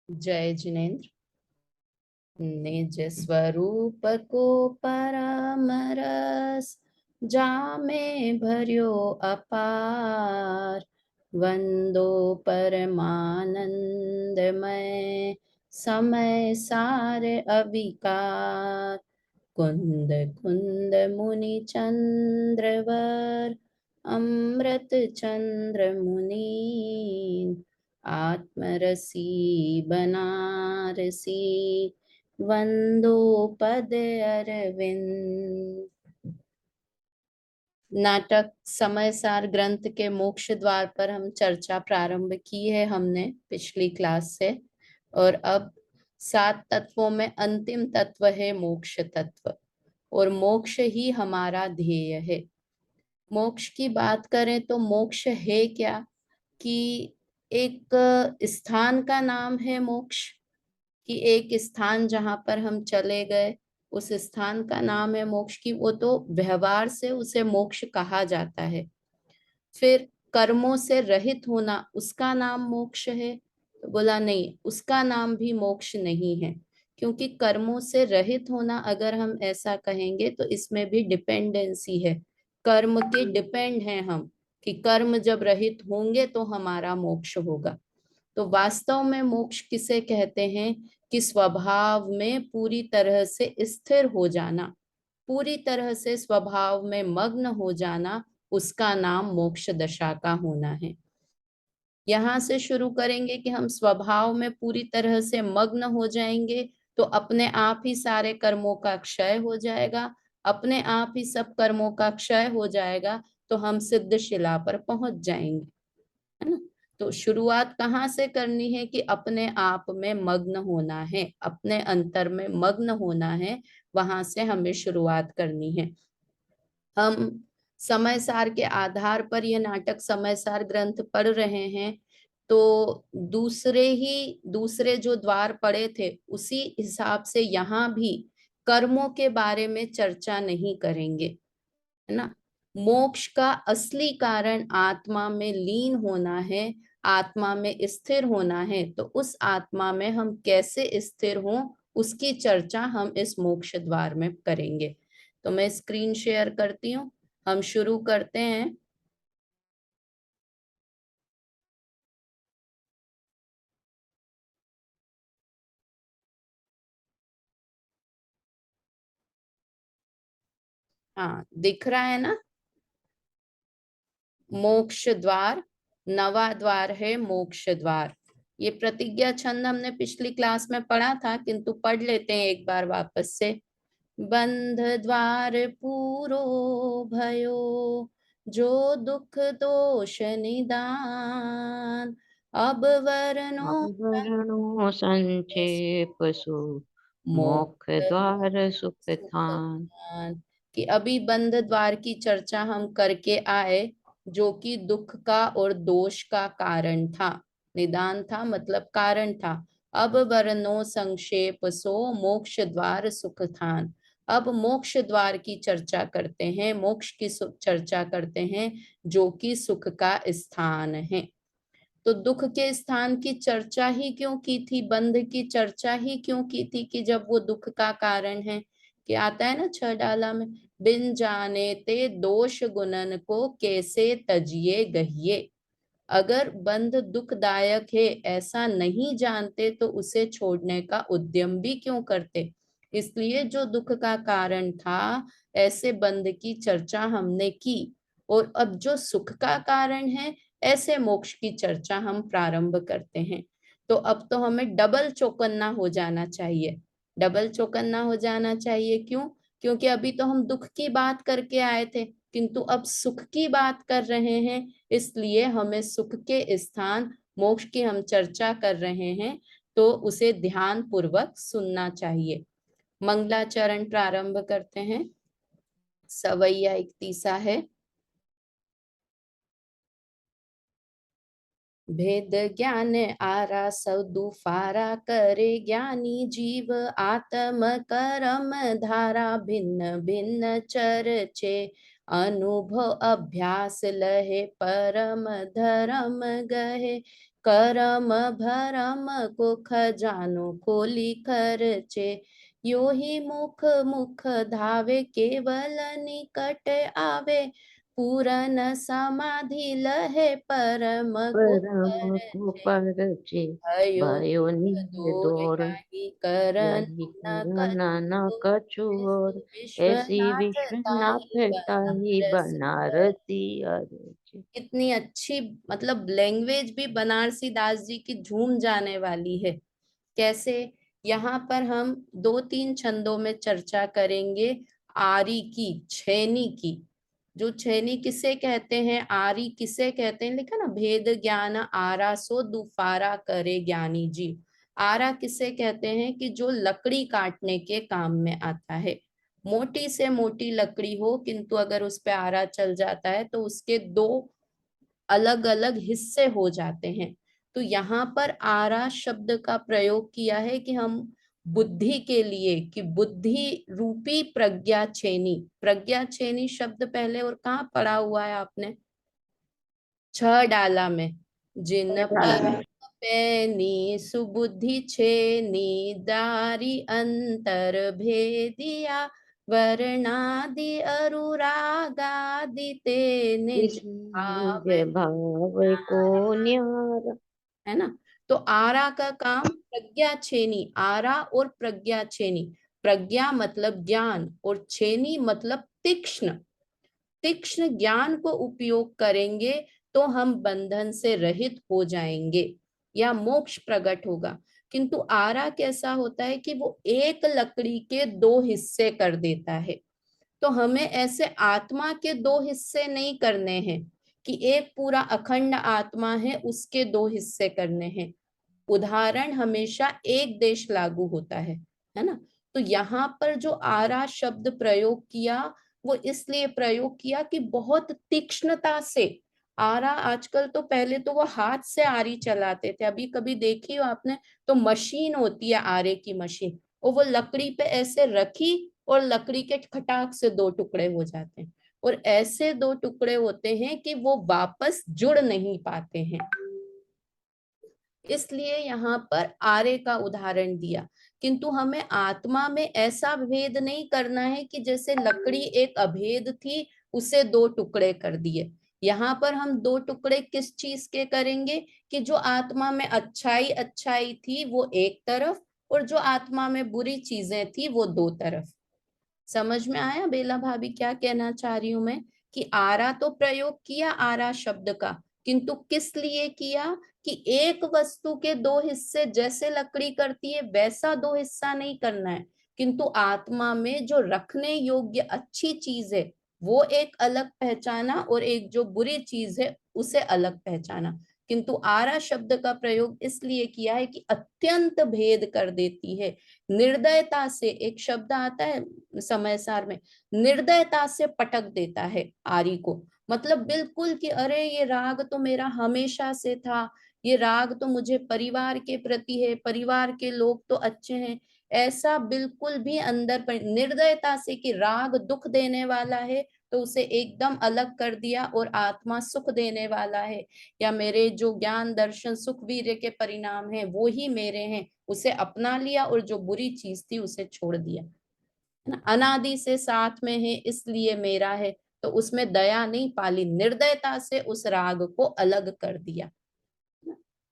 जय जिनेन्द्र। निज स्वरूप को परम रस जामे भर्यो अपार। वंदो परमानंदमय समय सार अविकार। कुंद कुंद मुनि चंद्रवर अमृत चंद्र मुनि। आत्मरसी बनारसी वंदो पद अरविंद। नाटक समय सार ग्रंथ के मोक्ष द्वार पर हम चर्चा प्रारंभ की है हमने पिछली क्लास से। और अब 7 तत्वों में अंतिम तत्व है मोक्ष तत्व, और मोक्ष ही हमारा ध्येय है। मोक्ष की बात करें तो मोक्ष है क्या कि एक स्थान का नाम है मोक्ष, कि एक स्थान जहां पर हम चले गए उस स्थान का नाम है मोक्ष। की वो तो व्यवहार से उसे मोक्ष कहा जाता है। फिर कर्मों से रहित होना उसका नाम मोक्ष है, तो बोला नहीं, उसका नाम भी मोक्ष नहीं है। क्योंकि कर्मों से रहित होना अगर हम ऐसा कहेंगे तो इसमें भी डिपेंडेंसी है, कर्म के डिपेंड हैं हम, कि कर्म जब रहित होंगे तो हमारा मोक्ष होगा। तो वास्तव में मोक्ष किसे कहते हैं कि स्वभाव में पूरी तरह से स्थिर हो जाना, पूरी तरह से स्वभाव में मग्न हो जाना, उसका नाम मोक्ष दशा का होना है। यहां से शुरू करेंगे कि हम स्वभाव में पूरी तरह से मग्न हो जाएंगे तो अपने आप ही सारे कर्मों का क्षय हो जाएगा। अपने आप ही सब कर्मों का क्षय हो जाएगा तो हम सिद्ध शिला पर पहुंच जाएंगे, है ना। तो शुरुआत कहाँ से करनी है कि अपने आप में मग्न होना है, अपने अंतर में मग्न होना है, वहां से हमें शुरुआत करनी है। हम समय सार के आधार पर यह नाटक समय सार ग्रंथ पढ़ रहे हैं, तो दूसरे जो द्वार पढ़े थे उसी हिसाब से यहाँ भी कर्मों के बारे में चर्चा नहीं करेंगे, है ना। मोक्ष का असली कारण आत्मा में लीन होना है, आत्मा में स्थिर होना है। तो उस आत्मा में हम कैसे स्थिर हों उसकी चर्चा हम इस मोक्ष द्वार में करेंगे। तो मैं स्क्रीन शेयर करती हूँ, हम शुरू करते हैं। हाँ, दिख रहा है ना। मोक्ष द्वार, नवा द्वार है मोक्ष द्वार। ये प्रतिज्ञा छंद हमने पिछली क्लास में पढ़ा था, किंतु पढ़ लेते हैं एक बार वापस से। बंध द्वार पूरो भयो, जो दुख दोष निदान। अब वरनो आवरणों संक्षेप सु मोक्ष मोक्ष द्वार सुख थान। सुखदान। कि अभी बंध द्वार की चर्चा हम करके आए, जो कि दुख का और दोष का कारण था। निदान था मतलब कारण था। अब वर्णो संक्षेप सो मोक्ष द्वार सुख थान। अब मोक्ष द्वार की चर्चा करते हैं, मोक्ष की चर्चा करते हैं, जो कि सुख का स्थान है। तो दुख के स्थान की चर्चा ही क्यों की थी, बंध की चर्चा ही क्यों की थी, कि जब वो दुख का कारण है। कि आता है ना 6 डाला में, बिन जाने ते दोष गुणन को कैसे तजिए गहिए। अगर बंध दुखदायक है ऐसा नहीं जानते तो उसे छोड़ने का उद्यम भी क्यों करते। इसलिए जो दुख का कारण था, ऐसे बंध की चर्चा हमने की। और अब जो सुख का कारण है, ऐसे मोक्ष की चर्चा हम प्रारंभ करते हैं। तो अब तो हमें डबल चौकन्ना हो जाना चाहिए। डबल चौकन्ना हो जाना चाहिए क्यों? क्योंकि अभी तो हम दुख की बात करके आए थे, किंतु अब सुख की बात कर रहे हैं। इसलिए हमें सुख के स्थान मोक्ष की हम चर्चा कर रहे हैं, तो उसे ध्यान पूर्वक सुनना चाहिए। मंगलाचरण प्रारंभ करते हैं। सवैया 31 है। भेद ज्ञान आरा सब दुफारा करे, ज्ञानी जीव आत्म करम धारा। भिन्न भिन्न चर्चे अनुभव अभ्यास लहे, परम धर्म गहे। करम भरम को खजानो खोली खर्चे, यो ही मुख मुख धावे केवल निकट आवे, पूरन समाधि लहे परम को परम को परचे, परचे, भयो भयो दूर निर्दोर, यही करन यही न करना न कछु, कछु और, ऐसी विश्वनाथ विश्वनाथ ताई ताही बनारसी। बनारसी अरे। कितनी अच्छी, मतलब लैंग्वेज भी बनारसी दास जी की झूम जाने वाली है। कैसे? यहाँ पर हम दो तीन छंदों में चर्चा करेंगे। आरी की, छेनी की। जो छेनी किसे कहते हैं, आरी किसे कहते हैं, लिखा ना, भेद ज्ञान आरा सो दुफारा करे ज्ञानी जी। आरा किसे कहते हैं कि जो लकड़ी काटने के काम में आता है। मोटी से मोटी लकड़ी हो, किंतु अगर उस पे आरा चल जाता है तो उसके दो अलग अलग हिस्से हो जाते हैं। तो यहाँ पर आरा शब्द का प्रयोग किया है कि हम बुद्धि के लिए, कि बुद्धि रूपी प्रज्ञा छेनी। प्रज्ञा छेनी शब्द पहले और कहाँ पढ़ा हुआ है आपने? छह डाला में। जिन डाला पर में। पैनी सुबुद्धि छेनी, दारी अंतर भेदिया, वर्णादि अरुरागादि ते निज भाव, निज भाव को न्यारा। है ना। तो आरा का काम प्रज्ञा छेनी, आरा और प्रज्ञा छेनी। प्रज्ञा मतलब ज्ञान और छेनी मतलब तीक्ष्ण। तीक्ष्ण ज्ञान को उपयोग करेंगे तो हम बंधन से रहित हो जाएंगे या मोक्ष प्रकट होगा। किंतु आरा कैसा होता है कि वो एक लकड़ी के दो हिस्से कर देता है। तो हमें ऐसे आत्मा के दो हिस्से नहीं करने हैं कि एक पूरा अखंड आत्मा है उसके दो हिस्से करने हैं। उदाहरण हमेशा एक देश लागू होता है ना। तो यहाँ पर जो आरा शब्द प्रयोग किया, वो इसलिए प्रयोग किया कि बहुत तीक्ष्णता से आरा, आजकल तो, पहले तो वो हाथ से आरी चलाते थे, अभी कभी देखी हो आपने तो मशीन होती है आरे की मशीन, और वो लकड़ी पे ऐसे रखी और लकड़ी के खटाक से दो टुकड़े हो जाते हैं। और ऐसे दो टुकड़े होते हैं कि वो वापस जुड़ नहीं पाते हैं। इसलिए यहाँ पर आरे का उदाहरण दिया। किंतु हमें आत्मा में ऐसा भेद नहीं करना है कि जैसे लकड़ी एक अभेद थी, उसे दो टुकड़े कर दिए। यहाँ पर हम दो टुकड़े किस चीज के करेंगे कि जो आत्मा में अच्छाई अच्छाई थी वो एक तरफ, और जो आत्मा में बुरी चीजें थी वो दो तरफ। समझ में आया बेला भाभी क्या कहना चाह रही हूं मैं? कि आरा तो प्रयोग किया आरा शब्द का, किंतु किस लिए किया? कि एक वस्तु के दो हिस्से जैसे लकड़ी करती है वैसा दो हिस्सा नहीं करना है, किंतु आत्मा में जो रखने योग्य अच्छी चीज है वो एक अलग पहचाना, और एक जो बुरी चीज है उसे अलग पहचाना। किंतु आरा शब्द का प्रयोग इसलिए किया है कि अत्यंत भेद कर देती है। निर्दयता से, एक शब्द आता है समय सार में, निर्दयता से पटक देता है आरी को। मतलब बिल्कुल कि अरे ये राग तो मेरा हमेशा से था, ये राग तो मुझे परिवार के प्रति है, परिवार के लोग तो अच्छे हैं, ऐसा बिल्कुल भी अंदर पर निर्दयता से कि राग दुख देने वाला है तो उसे एकदम अलग कर दिया, और आत्मा सुख देने वाला है, या मेरे जो ज्ञान दर्शन सुख वीर्य के परिणाम है वो ही मेरे हैं, उसे अपना लिया, और जो बुरी चीज थी उसे छोड़ दिया, है ना। अनादि से साथ में है इसलिए मेरा है, तो उसमें दया नहीं पाली, निर्दयता से उस राग को अलग कर दिया।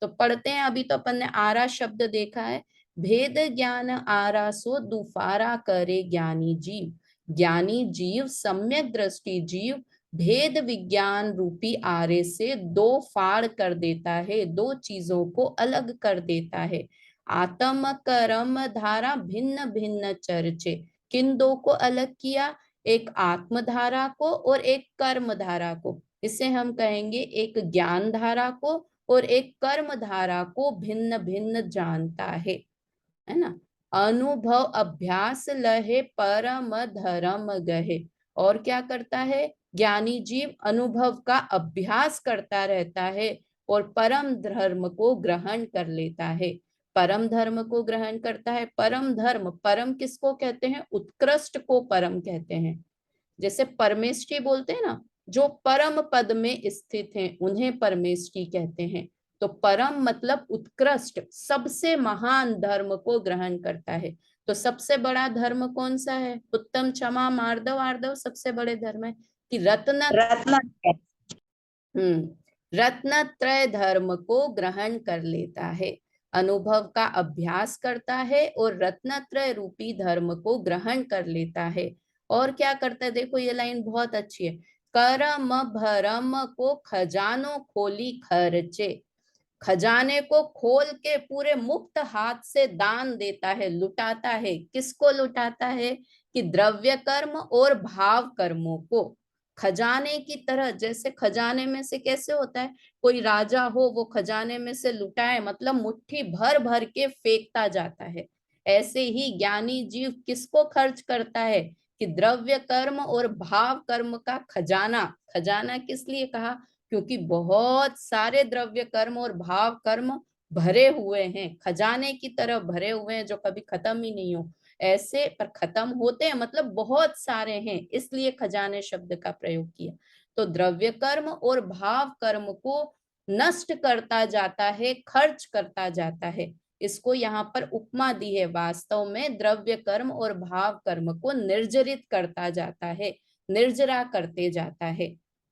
तो पढ़ते हैं, अभी तो अपन ने आरा शब्द देखा है। भेद ज्ञान आरा सो दुफारा करे ज्ञानी जीव। ज्ञानी जीव, सम्यक दृष्टि जीव, भेद विज्ञान रूपी आरे से दो फाड़ कर देता है, दो चीजों को अलग कर देता है। आत्म कर्म धारा भिन्न भिन्न चर्चे, किन दो को अलग किया? एक आत्म धारा को और एक कर्म धारा को। इसे हम कहेंगे एक ज्ञान धारा को और एक कर्म धारा को भिन्न भिन्न जानता है ना। अनुभव अभ्यास लहे परम धर्म गहे। और क्या करता है? ज्ञानी जीव अनुभव का अभ्यास करता रहता है और परम धर्म को ग्रहण कर लेता है। परम धर्म को ग्रहण करता है। परम धर्म, परम किसको कहते हैं? उत्कृष्ट को परम कहते हैं। जैसे परमेष्ठी बोलते हैं ना, जो परम पद में स्थित हैं उन्हें परमेष्ठी कहते हैं। तो परम मतलब उत्कृष्ट, सबसे महान धर्म को ग्रहण करता है। तो सबसे बड़ा धर्म कौन सा है? उत्तम, क्षमा, मार्दव, आर्दव सबसे बड़े धर्म है कि रत्न। रत्न। रत्नत्रय धर्म को ग्रहण कर लेता है, अनुभव का अभ्यास करता है और रत्नत्रय रूपी धर्म को ग्रहण कर लेता है। और क्या करता है, देखो ये लाइन बहुत अच्छी है। करम भरम को खजानो खोली खर्चे, खजाने को खोल के पूरे मुक्त हाथ से दान देता है, लुटाता है। किसको लुटाता है? कि द्रव्य कर्म और भाव कर्मों को। खजाने की तरह, जैसे खजाने में से कैसे होता है, कोई राजा हो वो खजाने में से लुटाए, मतलब मुट्ठी भर भर के फेंकता जाता है। ऐसे ही ज्ञानी जीव किसको खर्च करता है? कि द्रव्य कर्म और भाव कर्म का खजाना। खजाना किस लिए कहा? क्योंकि बहुत सारे द्रव्य कर्म और भाव कर्म भरे हुए हैं, खजाने की तरह भरे हुए हैं, जो कभी खत्म ही नहीं हो। ऐसे पर खत्म होते हैं, मतलब बहुत सारे हैं, इसलिए खजाने शब्द का प्रयोग किया। तो द्रव्य कर्म और भाव कर्म को नष्ट करता जाता है, खर्च करता जाता है। इसको यहाँ पर उपमा दी है, वास्तव में द्रव्य कर्म और भाव कर्म को निर्जरित करता जाता है, निर्जरा करते जाता है।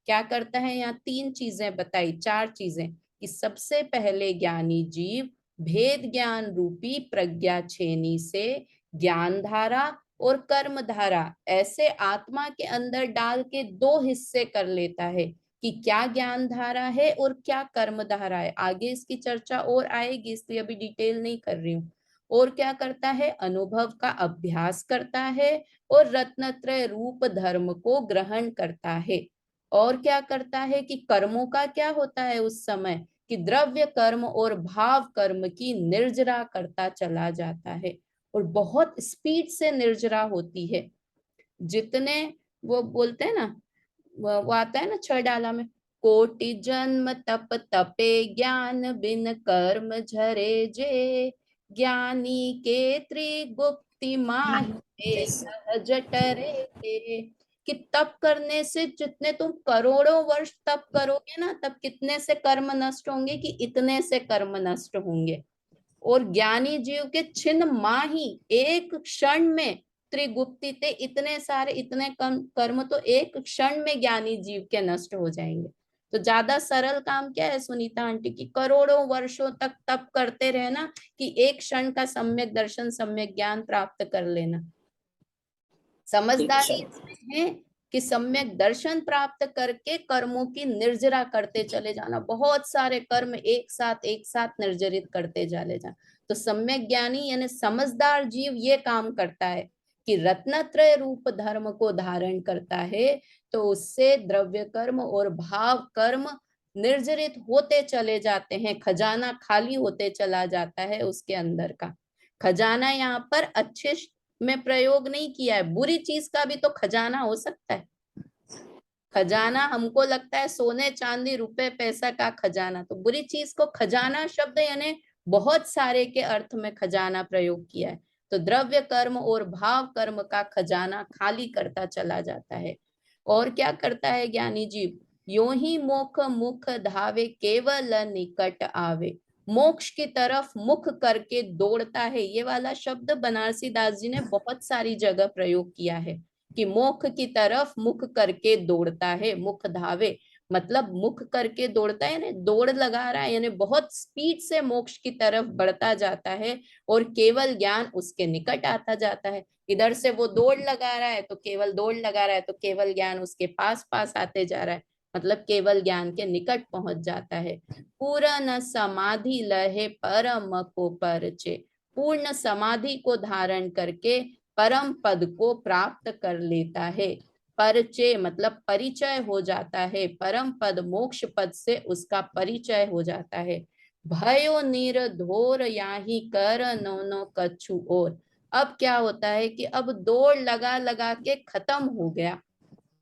क्या करता है? यहाँ तीन चीजें बताई, चार चीजें, कि सबसे पहले ज्ञानी जीव भेद ज्ञान रूपी प्रज्ञा छेनी से ज्ञान धारा और कर्म धारा ऐसे आत्मा के अंदर डाल के दो हिस्से कर लेता है कि क्या ज्ञान धारा है और क्या कर्म धारा है। आगे इसकी चर्चा और आएगी, इसलिए अभी डिटेल नहीं कर रही हूँ। और क्या करता है? अनुभव का अभ्यास करता है और रत्नत्रय रूप धर्म को ग्रहण करता है। और क्या करता है कि कर्मों का क्या होता है उस समय? कि द्रव्य कर्म और भाव कर्म की निर्जरा करता चला जाता है, और बहुत स्पीड से निर्जरा होती है। जितने वो बोलते हैं ना, वो आता है ना छह डाला में, कोटि जन्म तप तपे ज्ञान बिन कर्म झरे जे, ज्ञानी के त्रिगुप्ति माहि सहज टरे ते। कि तप करने से जितने तुम करोड़ों वर्ष तप करोगे ना, तब कितने से कर्म नष्ट होंगे? कि इतने से कर्म नष्ट होंगे। और ज्ञानी जीव के छिन्न माही, एक क्षण में त्रिगुप्ति ते, इतने सारे इतने कम कर्म तो एक क्षण में ज्ञानी जीव के नष्ट हो जाएंगे। तो ज्यादा सरल काम क्या है सुनीता आंटी? की करोड़ों वर्षों तक तप करते रहना, कि एक क्षण का सम्यक दर्शन, सम्यक ज्ञान प्राप्त कर लेना। समझदारी इसमें है कि सम्यक दर्शन प्राप्त करके कर्मों की निर्जरा करते चले जाना, बहुत सारे कर्म एक साथ निर्जरित करते चले जाना। तो सम्यक ज्ञानी यानी समझदार जीव ये काम करता है कि रत्नत्रय रूप धर्म को धारण करता है, तो उससे द्रव्य कर्म और भाव कर्म निर्जरित होते चले जाते हैं, खजाना खाली होते चला जाता है उसके अंदर का। खजाना यहाँ पर अच्छे में प्रयोग नहीं किया है, बुरी चीज का भी तो खजाना हो सकता है। खजाना हमको लगता है सोने चांदी रुपए पैसा का खजाना, तो बुरी चीज को खजाना शब्द यानी बहुत सारे के अर्थ में खजाना प्रयोग किया है। तो द्रव्य कर्म और भाव कर्म का खजाना खाली करता चला जाता है। और क्या करता है ज्ञानी जीव? यो ही मोख मुख धावे केवल निकट आवे, मोक्ष की तरफ मुख करके दौड़ता है। ये वाला शब्द बनारसी दास जी ने बहुत सारी जगह प्रयोग किया है कि मोक्ष की तरफ मुख करके दौड़ता है। मुख धावे मतलब मुख करके दौड़ता है, यानी दौड़ लगा रहा है, यानी बहुत स्पीड से मोक्ष की तरफ बढ़ता जाता है, और केवल ज्ञान उसके निकट आता जाता है। इधर से वो दौड़ लगा रहा है तो केवल दौड़ लगा रहा है, तो केवल ज्ञान उसके पास पास आते जा रहा है, मतलब केवल ज्ञान के निकट पहुंच जाता है। पूर्ण समाधि लहे परम को परचे, पूर्ण समाधि को धारण करके परम पद को प्राप्त कर लेता है। परिचय मतलब परिचय हो जाता है, परम पद मोक्ष पद से उसका परिचय हो जाता है। भयो निर्धोर याही कर नो नो कछु और, अब क्या होता है कि अब दौड़ लगा लगा के खत्म हो गया,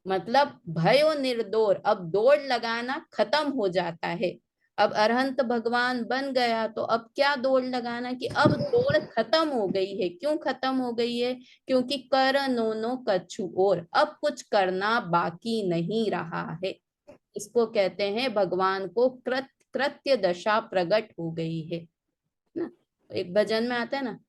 मतलब भयो निर्दोर, अब दौड़ लगाना खत्म हो जाता है। अब अरहंत भगवान बन गया, तो अब क्या दौड़ लगाना? कि अब दौड़ खत्म हो गई है। क्यों खत्म हो गई है? क्योंकि कर नो नो कछु और, अब कुछ करना बाकी नहीं रहा है। इसको कहते हैं भगवान को कृत कृत्य दशा प्रकट हो गई है ना। एक भजन में आता है ना,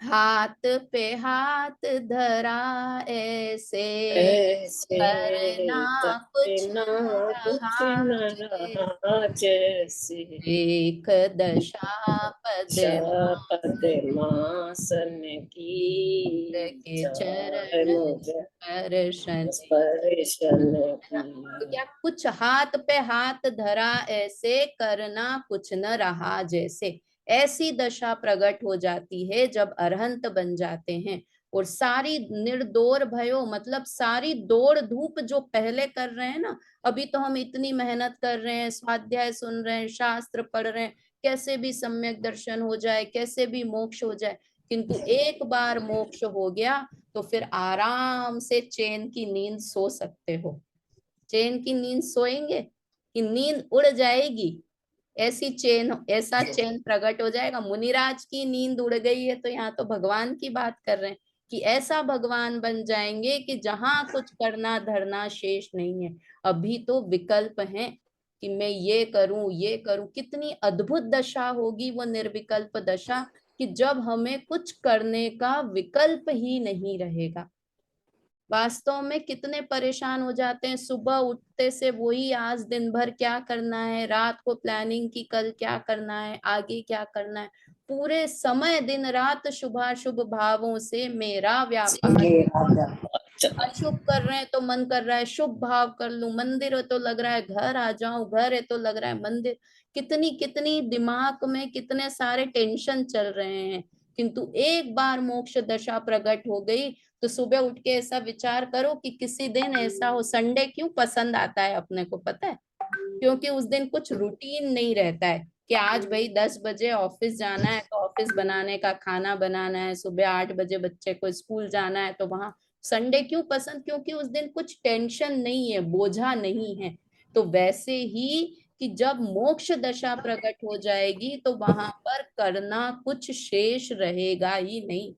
हाथ पे हाथ धरा ऐसे ऐसे करना कुछ करना न कुछ रहा न जैसे, रहा जैसे, एक दशा पद पद्मासन की के चाहे चरण मुझे स्पर्शन, स्पर्शन है ना। तो की। क्या, कुछ हाथ पे हाथ धरा ऐसे करना कुछ न रहा जैसे, ऐसी दशा प्रकट हो जाती है जब अरहंत बन जाते हैं। और सारी निर्दोर भयो, मतलब सारी दौड़ धूप जो पहले कर रहे हैं ना, अभी तो हम इतनी मेहनत कर रहे हैं, स्वाध्याय सुन रहे हैं, शास्त्र पढ़ रहे हैं, कैसे भी सम्यक दर्शन हो जाए, कैसे भी मोक्ष हो जाए, किंतु एक बार मोक्ष हो गया तो फिर आराम से चैन की नींद सो सकते हो। चैन की नींद सोएंगे कि नींद उड़ जाएगी, ऐसी चैन, ऐसा चैन प्रकट हो जाएगा। मुनिराज की नींद उड़ गई है, तो यहाँ तो भगवान की बात कर रहे हैं कि ऐसा भगवान बन जाएंगे कि जहां कुछ करना धरना शेष नहीं है। अभी तो विकल्प है कि मैं ये करूं ये करूं, कितनी अद्भुत दशा होगी वो निर्विकल्प दशा, कि जब हमें कुछ करने का विकल्प ही नहीं रहेगा। वास्तव में कितने परेशान हो जाते हैं, सुबह उठते से वही, आज दिन भर क्या करना है, रात को प्लानिंग की कल क्या करना है, आगे क्या करना है, पूरे समय दिन रात शुभाशुभ भावों से मेरा व्यापार। अशुभ कर रहे हैं तो मन कर रहा है शुभ भाव कर लूं, मंदिर है तो लग रहा है घर आ जाऊं, घर है तो लग रहा है मंदिर, कितनी कितनी दिमाग में कितने सारे टेंशन चल रहे हैं। किंतु एक बार मोक्ष दशा प्रकट हो गई तो सुबह उठ के ऐसा विचार करो कि किसी दिन ऐसा हो, संडे क्यों पसंद आता है अपने को पता है, क्योंकि उस दिन कुछ रूटीन नहीं रहता है कि आज भाई 10 बजे ऑफिस जाना है तो ऑफिस बनाने का खाना बनाना है, सुबह 8 बजे बच्चे को स्कूल जाना है तो वहां। संडे क्यों पसंद, क्योंकि उस दिन कुछ टेंशन नहीं है, बोझा नहीं है। तो वैसे ही कि जब मोक्ष दशा प्रकट हो जाएगी तो वहां पर करना कुछ शेष रहेगा ही नहीं।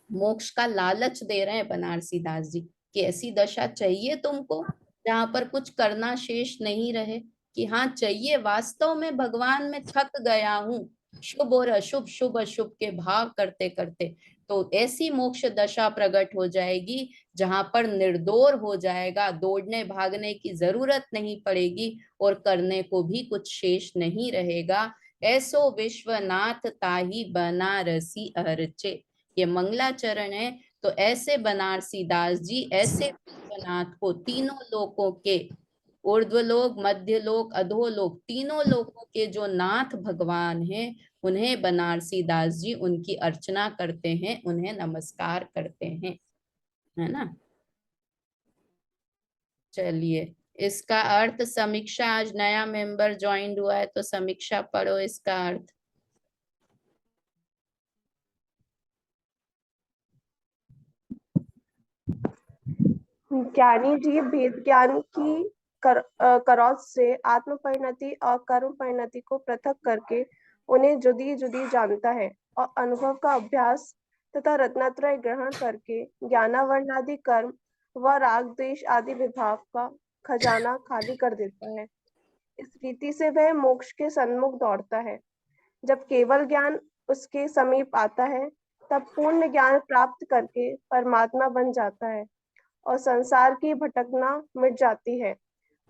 मोक्ष का लालच दे रहे हैं बनारसी दास जी कि ऐसी दशा चाहिए तुमको जहां पर कुछ करना शेष नहीं रहे, कि हाँ चाहिए, वास्तव में भगवान में थक गया हूं शुभ और अशुभ, शुभ अशुभ के भाव करते करते। तो ऐसी मोक्ष दशा प्रकट हो जाएगी जहां पर निर्दोर हो जाएगा, दौड़ने भागने की जरूरत नहीं पड़ेगी और करने को भी कुछ शेष नहीं रहेगा। ऐसो विश्वनाथ ताही बनारसी अर्चे, ये मंगलाचरण है। तो ऐसे बनारसी दास जी, ऐसे विश्वनाथ को, तीनों लोकों के, ऊर्ध्व लोक, मध्य लोक, अधो लोक, तीनों लोकों के जो नाथ भगवान हैं, उन्हें बनारसी दास जी उनकी अर्चना करते हैं, उन्हें नमस्कार करते हैं, है ना। चलिए, इसका अर्थ समीक्षा, आज नया मेंबर ज्वाइन हुआ है तो समीक्षा पढ़ो इसका अर्थ। ज्ञानी जीव भेद ज्ञान की करौत से आत्म परिणति और कर्म परिणति को पृथक करके उन्हें जुदी जुदी जानता है और अनुभव का अभ्यास तथा रत्नत्रय ग्रहण करके ज्ञानावरणादि कर्म व राग द्वेष आदि विभाव का खजाना खाली कर देता है। इस रीति से वह मोक्ष के सन्मुख दौड़ता है। जब केवल ज्ञान उसके समीप आता है तब पूर्ण ज्ञान प्राप्त करके परमात्मा बन जाता है और संसार की भटकना मिट जाती है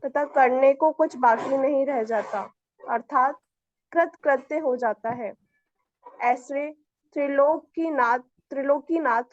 तथा करने को कुछ बाकी नहीं रह जाता, अर्थात कृत कृत्य हो जाता है। ऐसे त्रिलोकीनाथ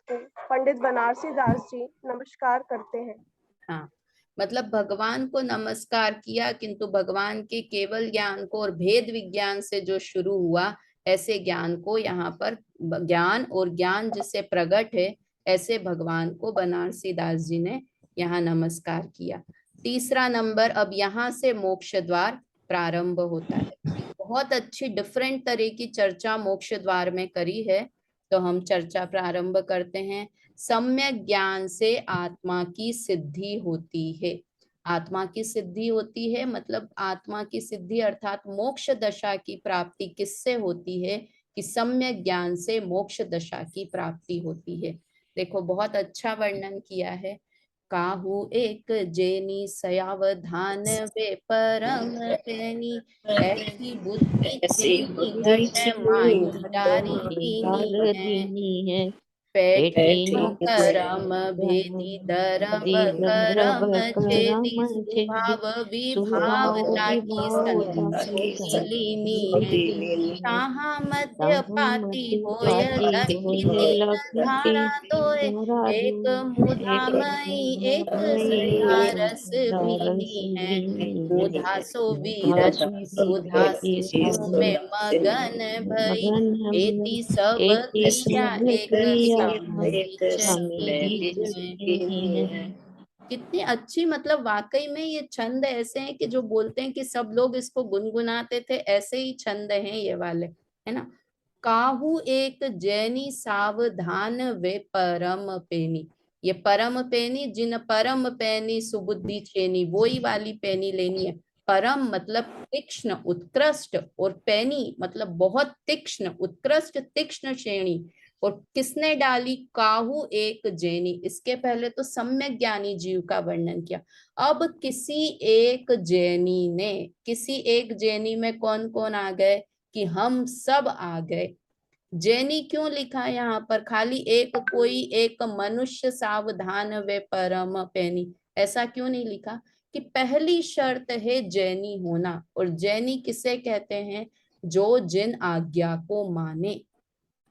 को पंडित बनारसी दास जी नमस्कार करते हैं। हाँ, मतलब भगवान को नमस्कार किया, किंतु भगवान के केवल ज्ञान को और भेद विज्ञान से जो शुरू हुआ, ऐसे ज्ञान को यहाँ पर, ज्ञान और ज्ञान जिससे प्रकट है, ऐसे भगवान को बनारसी दास जी ने यहाँ नमस्कार किया। तीसरा नंबर, अब यहाँ से मोक्ष द्वार प्रारंभ होता है। बहुत अच्छी डिफरेंट तरह की चर्चा मोक्ष द्वार में करी है, तो हम चर्चा प्रारंभ करते हैं। सम्यक ज्ञान से आत्मा की सिद्धि होती है। आत्मा की सिद्धि होती है, मतलब आत्मा की सिद्धि अर्थात मोक्ष दशा की प्राप्ति किससे होती है, कि सम्यक ज्ञान से मोक्ष दशा की प्राप्ति होती है। देखो बहुत अच्छा वर्णन किया है काहू एक जेनी सयावधान वे परम पैनी, ऐसी बुद्धि ऐसी छेनी बुद्धि घट छीनी माही घट डारी माही दीनी डार है। दीनी है। पैठी बैठी नो नो करम भेदी दरब दीदरब करम करम छेदी, छेदी। स्वभाव विभाव स्वभाव ताकी विभाव ताकी संधि लीनी है। संधि ताहा मध्य पाती ताहमति होय पाती लखी होय तीन लखती धारा दोय, धारा एक दो। एक मुधामयी एक मई सुधा एक रस दारस भीनी है। भीनी मुधा सो वीरज धासु सुधा वीरति सिंधु में मगन भई, मगन भई। एति सब एति क्रिया सब एक क्रिया समाधि समाधि चढ़ी है। चढ़ी है। कितनी अच्छी, मतलब वाकई में ये छंद ऐसे हैं कि जो बोलते हैं कि सब लोग इसको गुनगुनाते थे, ऐसे ही छंद हैं ये वाले, है ना। काहू एक जैनी सावधान वे परम पेनी, ये परम पेनी जिन परम पैनी सुबुद्धि छेनी, वो ही वाली पैनी लेनी है। परम मतलब तीक्ष्ण उत्कृष्ट, और पैनी मतलब बहुत तीक्ष्ण उत्कृष्ट तीक्ष्ण श्रेणी। और किसने डाली? काहू एक जैनी, इसके पहले तो सम्यक ज्ञानी जीव का वर्णन किया। अब किसी एक जैनी ने, किसी एक जैनी में कौन कौन आ गए? कि हम सब आ गए। जैनी क्यों लिखा है यहाँ पर? खाली एक कोई एक मनुष्य सावधान वे परम पैनी, ऐसा क्यों नहीं लिखा? कि पहली शर्त है जैनी होना। और जैनी किसे कहते हैं? जो जिन आज्ञा को माने,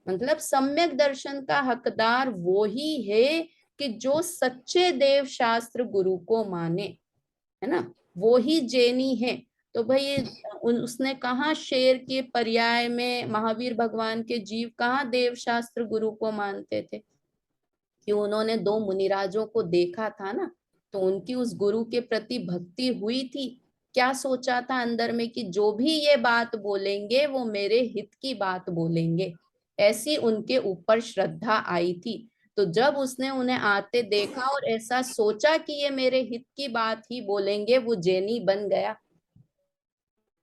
मतलब सम्यक दर्शन का हकदार वो ही है कि जो सच्चे देव शास्त्र गुरु को माने, है ना, वो ही जैनी है। तो भाई उसने कहा शेर के पर्याय में महावीर भगवान के जीव कहाँ देव शास्त्र गुरु को मानते थे? कि उन्होंने दो मुनिराजों को देखा था ना, तो उनकी उस गुरु के प्रति भक्ति हुई थी। क्या सोचा था अंदर में कि जो भी ये बात बोलेंगे वो मेरे हित की बात बोलेंगे, ऐसी उनके ऊपर श्रद्धा आई थी। तो जब उसने उन्हें आते देखा और ऐसा सोचा कि ये मेरे हित की बात ही बोलेंगे, वो जैनी बन गया।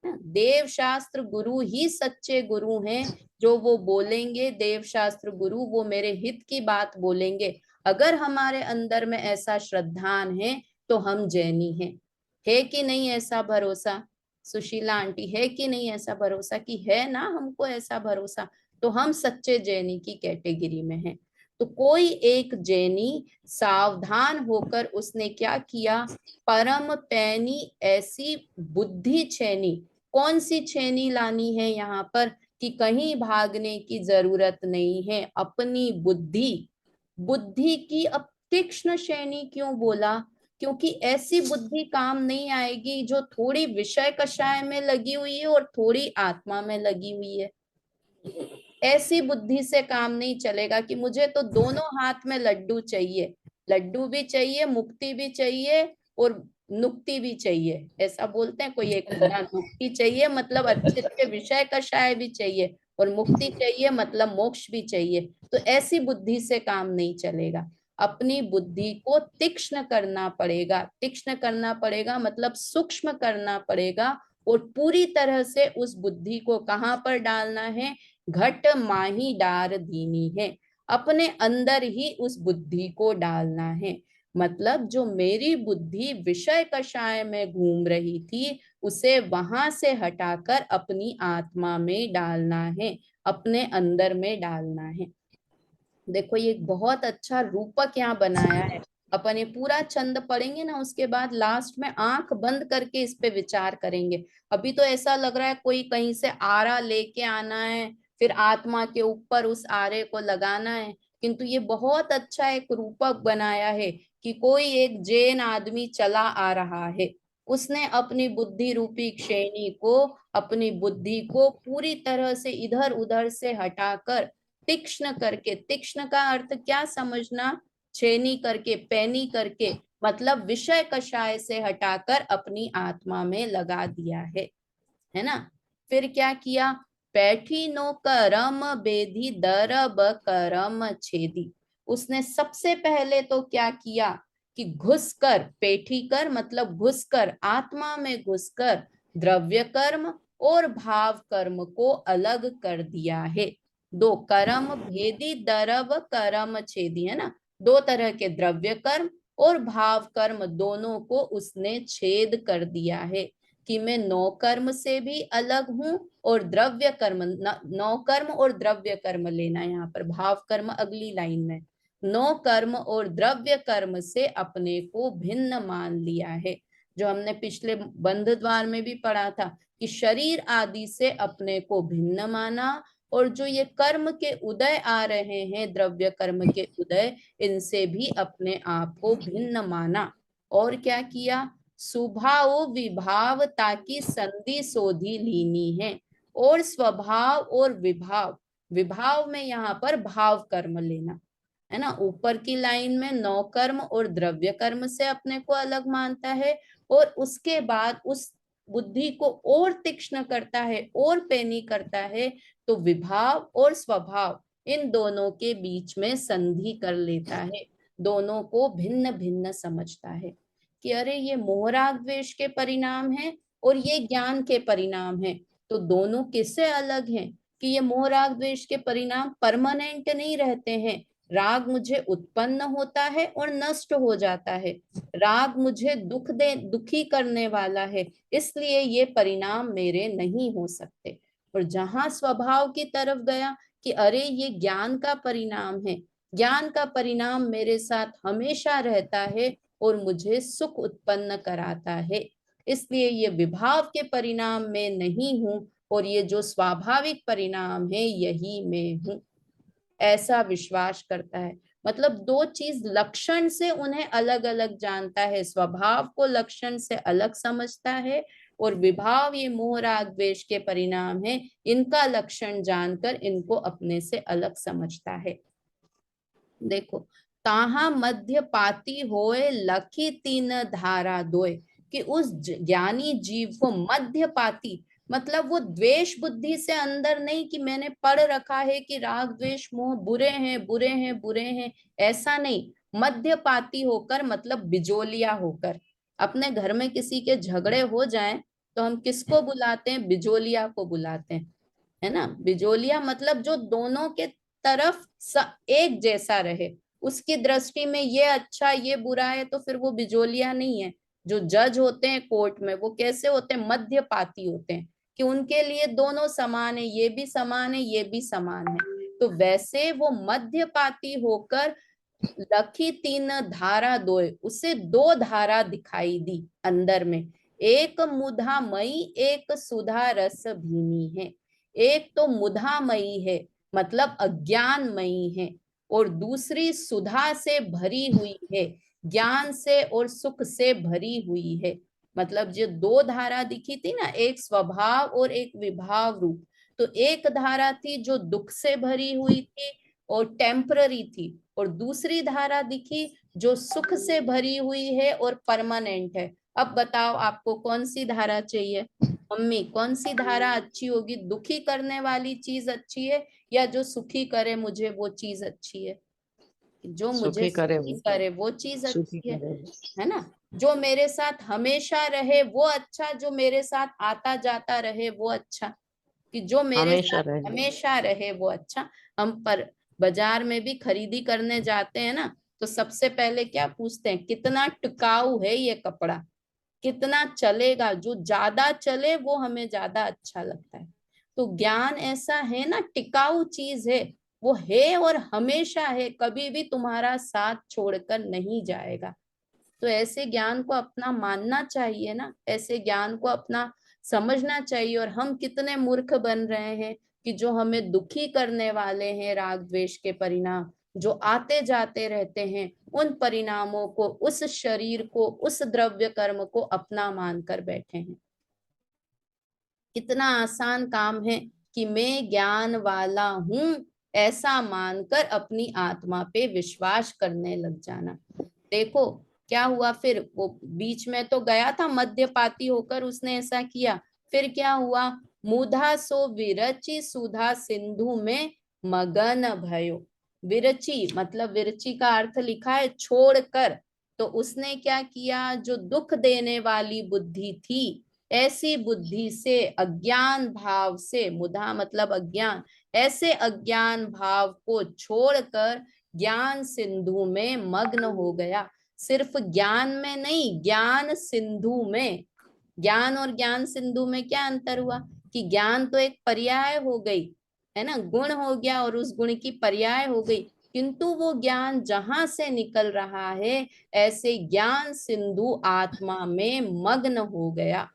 देव शास्त्र गुरु ही सच्चे गुरु हैं, जो वो बोलेंगे देव शास्त्र गुरु वो मेरे हित की बात बोलेंगे। अगर हमारे अंदर में ऐसा श्रद्धान है तो हम जैनी हैं। है कि नहीं ऐसा भरोसा? सुशीला आंटी, है कि नहीं ऐसा भरोसा? कि है ना हमको ऐसा भरोसा, तो हम सच्चे जैनी की कैटेगरी में हैं। तो कोई एक जैनी सावधान होकर उसने क्या किया? परम पैनी ऐसी बुद्धि छेनी। कौन सी छेनी लानी है यहाँ पर? कि कहीं भागने की जरूरत नहीं है, अपनी बुद्धि, बुद्धि की। अब तीक्ष्ण श्रेणी क्यों बोला? क्योंकि ऐसी बुद्धि काम नहीं आएगी जो थोड़ी विषय कषाय में लगी हुई है और थोड़ी आत्मा में लगी हुई है। ऐसी बुद्धि से काम नहीं चलेगा कि मुझे तो दोनों हाथ में लड्डू चाहिए, लड्डू भी चाहिए, मुक्ति भी चाहिए और नुक्ति भी चाहिए, ऐसा बोलते हैं कोई एक मुन्ना, नुक्ति चाहिए मतलब अच्छे अच्छे विषय कषाय भी चाहिए, और मुक्ति चाहिए मतलब मोक्ष भी चाहिए। तो ऐसी बुद्धि से काम नहीं चलेगा। अपनी बुद्धि को तीक्ष्ण करना पड़ेगा। तीक्ष्ण करना पड़ेगा मतलब सूक्ष्म करना पड़ेगा, और पूरी तरह से उस बुद्धि को कहाँ पर डालना है? घट माही डार दीनी है, अपने अंदर ही उस बुद्धि को डालना है। मतलब जो मेरी बुद्धि विषय कषाय में घूम रही थी, उसे वहां से हटाकर अपनी आत्मा में डालना है, अपने अंदर में डालना है। देखो ये बहुत अच्छा रूपक यहाँ बनाया है। अपन ये पूरा छंद पढ़ेंगे ना, उसके बाद लास्ट में आंख बंद करके इस पे विचार करेंगे। अभी तो ऐसा लग रहा है कोई कहीं से आरा लेके आना है, फिर आत्मा के ऊपर उस आरे को लगाना है, किंतु ये बहुत अच्छा एक रूपक बनाया है कि कोई एक जैन आदमी चला आ रहा है, उसने अपनी बुद्धि रूपी श्रेणी को, अपनी बुद्धि को पूरी तरह से इधर उधर से हटाकर तीक्ष्ण करके, तीक्ष्ण का अर्थ क्या समझना? छेनी करके, पैनी करके, मतलब विषय कषाय से हटाकर अपनी आत्मा में लगा दिया है ना। फिर क्या किया? पैठी नो करम बेधी दरब करम छेदी। उसने सबसे पहले तो क्या किया? कि घुसकर, पेठी कर मतलब घुसकर, आत्मा में घुसकर द्रव्य कर्म और भाव कर्म को अलग कर दिया है। दो कर्म भेदी दरब कर्म छेदी, है ना। दो तरह के द्रव्य कर्म और भाव कर्म दोनों को उसने छेद कर दिया है कि मैं नौ कर्म से भी अलग हूं और द्रव्य कर्म, नौ कर्म और द्रव्य कर्म लेना है यहाँ पर, भाव कर्म अगली लाइन में, नौ कर्म और द्रव्य कर्म से अपने को भिन्न मान लिया है। जो हमने पिछले बंध द्वार में भी पढ़ा था कि शरीर आदि से अपने को भिन्न माना, और जो ये कर्म के उदय आ रहे हैं, द्रव्य कर्म के उदय, इनसे भी अपने आप को भिन्न माना। और क्या किया, स्वभाव विभाव ताकि संधि सोधी लीनी है। और स्वभाव और विभाव, विभाव में यहाँ पर भाव कर्म लेना है ना। ऊपर की लाइन में नौ कर्म और द्रव्य कर्म से अपने को अलग मानता है, और उसके बाद उस बुद्धि को और तीक्ष्ण करता है और पैनी करता है, तो विभाव और स्वभाव इन दोनों के बीच में संधि कर लेता है, दोनों को भिन्न भिन्न समझता है कि अरे ये मोह राग द्वेष के परिणाम है और ये ज्ञान के परिणाम है। तो दोनों किससे अलग हैं कि ये मोह राग द्वेष के परिणाम परमानेंट नहीं रहते हैं। राग मुझे उत्पन्न होता है और नष्ट हो जाता है, राग मुझे दुखी करने वाला है, इसलिए ये परिणाम मेरे नहीं हो सकते। और जहां स्वभाव की तरफ गया कि अरे ये ज्ञान का परिणाम है, ज्ञान का परिणाम मेरे साथ हमेशा रहता है और मुझे सुख उत्पन्न कराता है, इसलिए ये विभाव के परिणाम में नहीं हूं और ये जो स्वाभाविक परिणाम है यही मैं हूं, ऐसा विश्वास करता है। मतलब दो चीज लक्षण से उन्हें अलग अलग जानता है, स्वभाव को लक्षण से अलग समझता है, और विभाव ये मोह राग द्वेष के परिणाम है, इनका लक्षण जानकर इनको अपने से अलग समझता है। देखो, ताहा मध्य पाती होए लखी तीन धारा दोए, कि उस ज्ञानी जीव को मध्य पाती, मतलब वो द्वेष बुद्धि से अंदर नहीं कि मैंने पढ़ रखा है कि राग द्वेष मोह बुरे हैं बुरे हैं बुरे हैं, ऐसा नहीं। मध्यपाती होकर मतलब बिजोलिया होकर, अपने घर में किसी के झगड़े हो जाएं तो हम किसको बुलाते हैं, बिजोलिया को बुलाते हैं, है ना। बिजोलिया मतलब जो दोनों के तरफ एक जैसा रहे, उसकी दृष्टि में ये अच्छा ये बुरा है, तो फिर वो बिजोलिया नहीं है। जो जज होते हैं कोर्ट में वो कैसे होते हैं, मध्यपाती होते हैं, कि उनके लिए दोनों समान है, ये भी समान है ये भी समान है। तो वैसे वो मध्यपाती होकर लखी तीन धारा दोए, उसे दो धारा दिखाई दी अंदर में, एक मुधामयी एक सुधा रस भीनी है। एक तो मुधामयी है मतलब अज्ञानमयी है, और दूसरी सुधा से भरी हुई है, ज्ञान से और सुख से भरी हुई है। मतलब जो दो धारा दिखी थी ना, एक स्वभाव और एक विभाव रूप, तो एक धारा थी जो दुख से भरी हुई थी और टेम्पररी थी, और दूसरी धारा दिखी जो सुख से भरी हुई है और परमानेंट है। अब बताओ आपको कौन सी धारा चाहिए, मम्मी कौन सी धारा अच्छी होगी, दुखी करने वाली चीज अच्छी है या जो सुखी करे मुझे वो चीज अच्छी है? जो मुझे सुखी करे वो चीज अच्छी है ना। जो मेरे साथ हमेशा रहे वो अच्छा, जो मेरे साथ आता जाता रहे वो अच्छा, कि जो मेरे साथ हमेशा रहे वो अच्छा। हम पर बाजार में भी खरीदी करने जाते हैं ना, तो सबसे पहले क्या पूछते हैं, कितना टिकाऊ है ये कपड़ा, कितना चलेगा, जो ज्यादा चले वो हमें ज्यादा अच्छा लगता है। तो ज्ञान ऐसा है ना, टिकाऊ चीज है, वो है और हमेशा है, कभी भी तुम्हारा साथ छोड़कर नहीं जाएगा। तो ऐसे ज्ञान को अपना मानना चाहिए ना, ऐसे ज्ञान को अपना समझना चाहिए। और हम कितने मूर्ख बन रहे हैं कि जो हमें दुखी करने वाले हैं, राग द्वेष के परिणाम जो आते जाते रहते हैं, उन परिणामों को, उस शरीर को, उस द्रव्य कर्म को अपना मानकर बैठे हैं। कितना आसान काम है कि मैं ज्ञान वाला हूं ऐसा मानकर अपनी आत्मा पे विश्वास करने लग जाना। देखो क्या हुआ फिर, वो बीच में तो गया था मध्यपाती होकर, उसने ऐसा किया, फिर क्या हुआ, मुधा सो विरची सुधा सिंधु में मगन भयो। विरची मतलब विरची का अर्थ लिखा है छोड़कर, तो उसने क्या किया, जो दुख देने वाली बुद्धि थी, ऐसी बुद्धि से, अज्ञान भाव से, मुधा मतलब अज्ञान, ऐसे अज्ञान भाव को छोड़कर ज्ञान सिंधु में मग्न हो गया। सिर्फ ज्ञान में नहीं, ज्ञान सिंधु में। ज्ञान और ज्ञान सिंधु में क्या अंतर हुआ कि ज्ञान तो एक पर्याय हो गई, है ना, गुण हो गया और उस गुण की पर्याय हो गई, किंतु वो ज्ञान जहां से निकल रहा है, ऐसे ज्ञान सिंधु आत्मा में मग्न हो गया।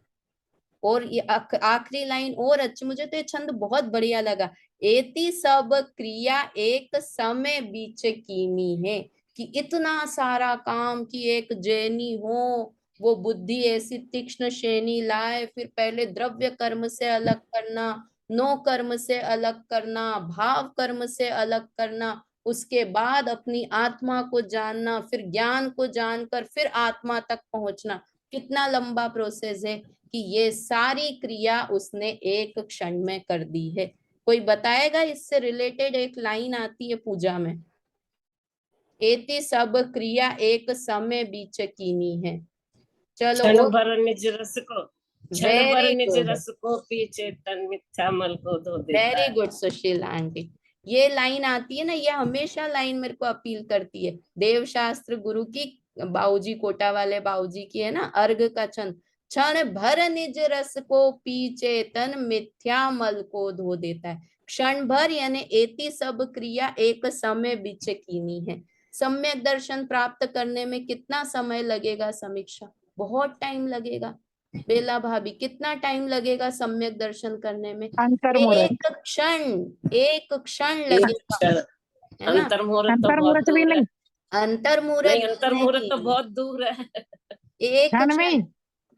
और ये आखिरी लाइन और अच्छी, मुझे तो ये छंद बहुत बढ़िया लगा। एति सब क्रिया एक समय बीच कीनी है, कि इतना सारा काम कि एक जैनी हो वो बुद्धि ऐसी तीक्ष्ण श्रेणी लाए, फिर पहले द्रव्य कर्म से अलग करना, नो कर्म से अलग करना, भाव कर्म से अलग करना, उसके बाद अपनी आत्मा को जानना, फिर ज्ञान को जानकर फिर आत्मा तक पहुंचना। कितना लंबा प्रोसेस है कि ये सारी क्रिया उसने एक क्षण में कर दी है। कोई बताएगा इससे रिलेटेड? एक लाइन आती है पूजा में, एति सब क्रिया एक समय बीच कीनी है। चलो, क्षण भर निज रस को, क्षण भर वेरी निज गुड, रस को पीछे तन मिथ्या मल को धो देता वेरी है। गुड सुशील आंटी। ये लाइन आती है ना, ये हमेशा लाइन मेरे को अपील करती है। देव शास्त्र गुरु की, बाऊजी कोटा वाले बाऊजी की है ना, अर्घ का छंद, क्षण भर निज रस को पीछे तन मिथ्या मल को धो देता है। क्षण भर यानी एति सब क्रिया एक समय बीच कीनी है। सम्यक दर्शन प्राप्त करने में कितना समय लगेगा समीक्षा? बहुत टाइम लगेगा। बेला भाभी, कितना टाइम लगेगा सम्यक दर्शन करने में? अंतर्मुहूर्त, एक क्षण एक लगेगा, क्षण। है ना। अंतर्मुहूर्त तो बहुत अंतर्मुहूर्त भी दूर है। नहीं, अंतर्मुहूर्त नहीं, अंतर्मुहूर्त तो नहीं, बहुत दूर है। एक क्षण में ही। क्षण,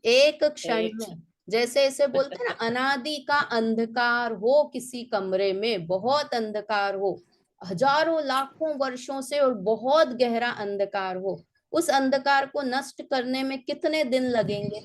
एक क्षण एक में। जैसे ऐसे बोलते हैं ना, अनादि का अंधकार हो किसी कमरे में, बहुत अंधकार हो, हजारों लाखों वर्षों से, और बहुत गहरा अंधकार हो, उस अंधकार को नष्ट करने में कितने दिन लगेंगे?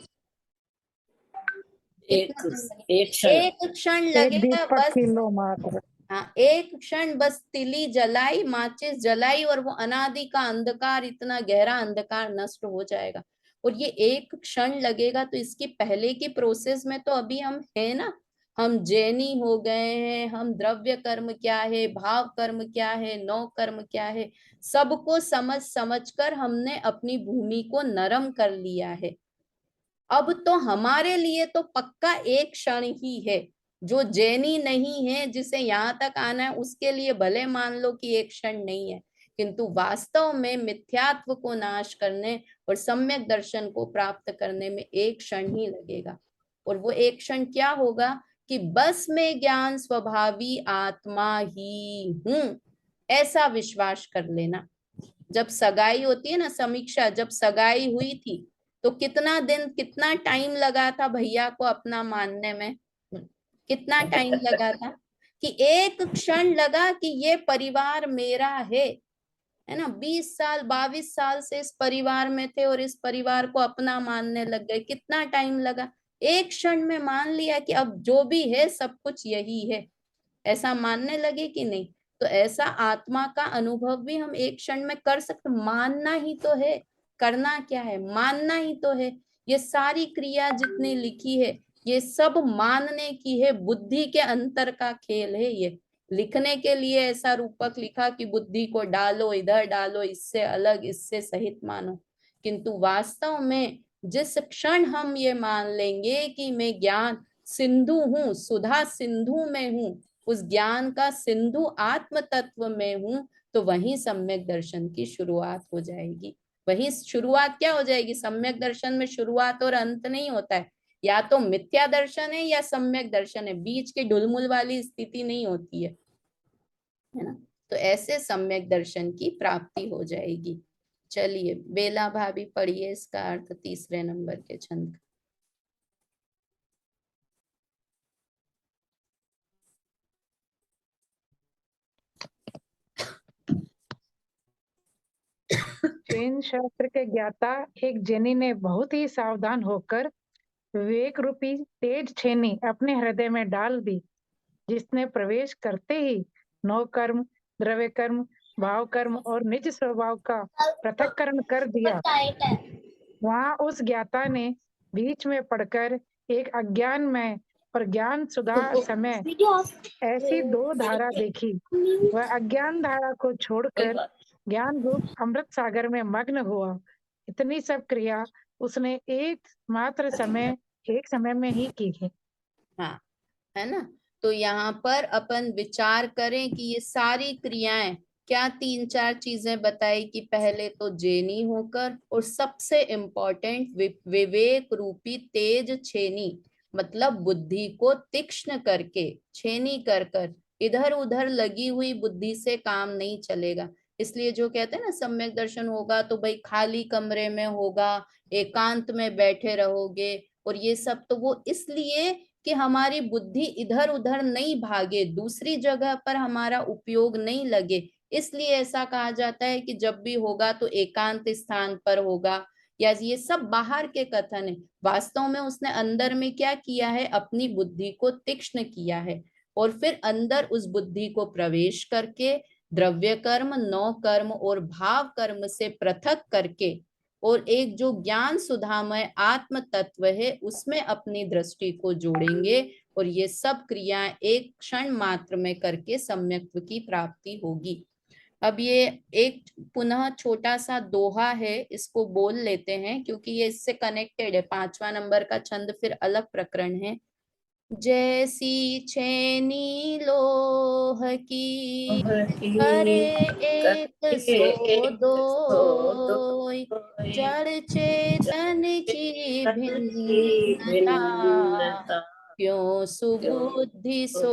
एक कितने दिन लगेंगे? एक क्षण। एक क्षण एक लगेगा दीपक बस। की लो मात्र, हाँ, एक क्षण बस तिली जलाई, माचिस जलाई, और वो अनादि का अंधकार, इतना गहरा अंधकार नष्ट हो जाएगा। और ये एक क्षण लगेगा, तो इसकी पहले की प्रोसेस में तो अभी हम है ना, हम जैनी हो गए हैं, हम द्रव्य कर्म क्या है, भाव कर्म क्या है, नौ कर्म क्या है, सबको समझ समझ कर हमने अपनी भूमि को नरम कर लिया है। अब तो हमारे लिए तो पक्का एक क्षण ही है। जो जैनी नहीं है, जिसे यहाँ तक आना है, उसके लिए भले मान लो कि एक क्षण नहीं है, किंतु वास्तव में मिथ्यात्व को नाश करने और सम्यक दर्शन को प्राप्त करने में एक क्षण ही लगेगा। और वो एक क्षण क्या होगा कि बस मैं ज्ञान स्वभावी आत्मा ही हूं, ऐसा विश्वास कर लेना। जब सगाई होती है ना समीक्षा, जब सगाई हुई थी तो कितना दिन, कितना टाइम लगा था भैया को अपना मानने में? कितना टाइम लगा था? कि एक क्षण लगा कि ये परिवार मेरा है ना। 20 साल 22 साल से इस परिवार में थे और इस परिवार को अपना मानने लग गए। कितना टाइम लगा? एक क्षण में मान लिया कि अब जो भी है सब कुछ यही है, ऐसा मानने लगे कि नहीं? तो ऐसा आत्मा का अनुभव भी हम एक क्षण में कर सकते। मानना ही तो है, करना क्या है, मानना ही तो है। ये सारी क्रिया जितनी लिखी है, ये सब मानने की है, बुद्धि के अंतर का खेल है। ये लिखने के लिए ऐसा रूपक लिखा कि बुद्धि को डालो इधर, डालो इससे अलग, इससे सहित मानो, किंतु वास्तव में जिस क्षण हम ये मान लेंगे कि मैं ज्ञान सिंधु हूँ, सुधा सिंधु में हूँ, उस ज्ञान का सिंधु आत्म तत्व में हूँ, तो वहीं सम्यक दर्शन की शुरुआत हो जाएगी। वहीं शुरुआत क्या हो जाएगी? सम्यक दर्शन में शुरुआत और अंत नहीं होता है, या तो मिथ्या दर्शन है या सम्यक दर्शन है, बीच की ढुलमुल वाली स्थिति नहीं होती है ना। तो ऐसे सम्यक दर्शन की प्राप्ति हो जाएगी। चलिए बेला भाभी पढ़िए इसका अर्थ तीसरे नंबर के छंद का। वेद शास्त्र के ज्ञाता एक जैनी ने बहुत ही सावधान होकर विवेक रूपी तेज छेनी अपने हृदय में डाल दी, जिसने प्रवेश करते ही नौ कर्म, द्रव्य कर्म, भाव कर्म और निज स्वभाव का पृथक्करण कर दिया। वहां उस ज्ञाता ने बीच में पड़कर एक अज्ञान में और ज्ञान सुधा समय ऐसी दो धारा देखी। वह अज्ञान धारा को छोड़कर ज्ञान रूप अमृत सागर में मग्न हुआ। इतनी सब क्रिया उसने एक समय में ही की है। हाँ, है ना। तो यहाँ पर अपन विचार करें कि ये सारी क्रियाएं क्या, तीन चार चीजें बताई कि पहले तो जेनी होकर, और सबसे इम्पोर्टेंट विवेक रूपी तेज छेनी, मतलब बुद्धि को तीक्ष्ण करके, छेनी कर कर, इधर उधर लगी हुई बुद्धि से काम नहीं चलेगा। इसलिए जो कहते हैं ना सम्यक दर्शन होगा तो भाई खाली कमरे में होगा, एकांत में बैठे रहोगे, और ये सब तो वो इसलिए कि हमारी बुद्धि इधर उधर नहीं भागे, दूसरी जगह पर हमारा उपयोग नहीं लगे, इसलिए ऐसा कहा जाता है कि जब भी होगा तो एकांत स्थान पर होगा। या ये सब बाहर के कथन है, वास्तव में उसने अंदर में क्या किया है, अपनी बुद्धि को तीक्ष्ण किया है, और फिर अंदर उस बुद्धि को प्रवेश करके द्रव्य कर्म, नौ कर्म और भाव कर्म से पृथक करके, और एक जो ज्ञान सुधामय आत्म तत्व है उसमें अपनी दृष्टि को जोड़ेंगे, और ये सब क्रियाएं एक क्षण मात्र में करके सम्यक्त्व की प्राप्ति होगी। अब ये एक पुनः छोटा सा दोहा है, इसको बोल लेते हैं क्योंकि ये इससे कनेक्टेड है। 5वां नंबर का छंद फिर अलग प्रकरण है। जैसी छेनी लोह की, करे एक सो दोय, जड़ चेतन की भिन्नता, क्यों सुबुद्धि सो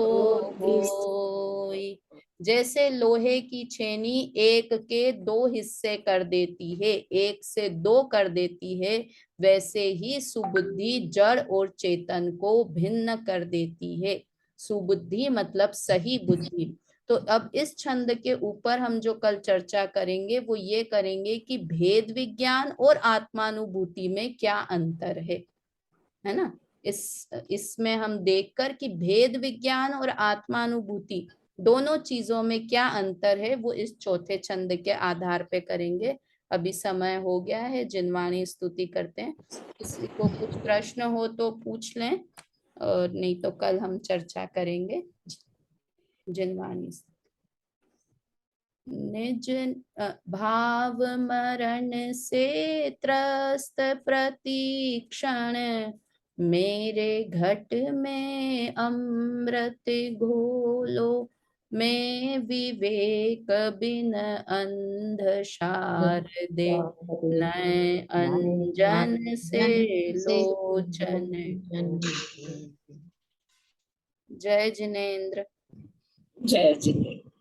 होय। जैसे लोहे की छेनी एक के दो हिस्से कर देती है, एक से दो कर देती है, वैसे ही सुबुद्धि जड़ और चेतन को भिन्न कर देती है। सुबुद्धि मतलब सही बुद्धि। तो अब इस छंद के ऊपर हम जो कल चर्चा करेंगे वो ये करेंगे कि भेद विज्ञान और आत्मानुभूति में क्या अंतर है ना। इसमें हम देखकर कि भेद विज्ञान और आत्मानुभूति दोनों चीजों में क्या अंतर है वो इस चौथे छंद के आधार पे करेंगे। अभी समय हो गया है, जिनवाणी स्तुति करते हैं। किसी को कुछ प्रश्न हो तो पूछ लें, और नहीं तो कल हम चर्चा करेंगे। जिनवाणी निज भाव मरण से त्रस्त प्रतीक्षण, मेरे घट में अमृत घोलो, मैं विवेक बिन अंध शारदे, नय अंजन से लोचन। जय जिनेन्द्र। जय जिनेन्द्र।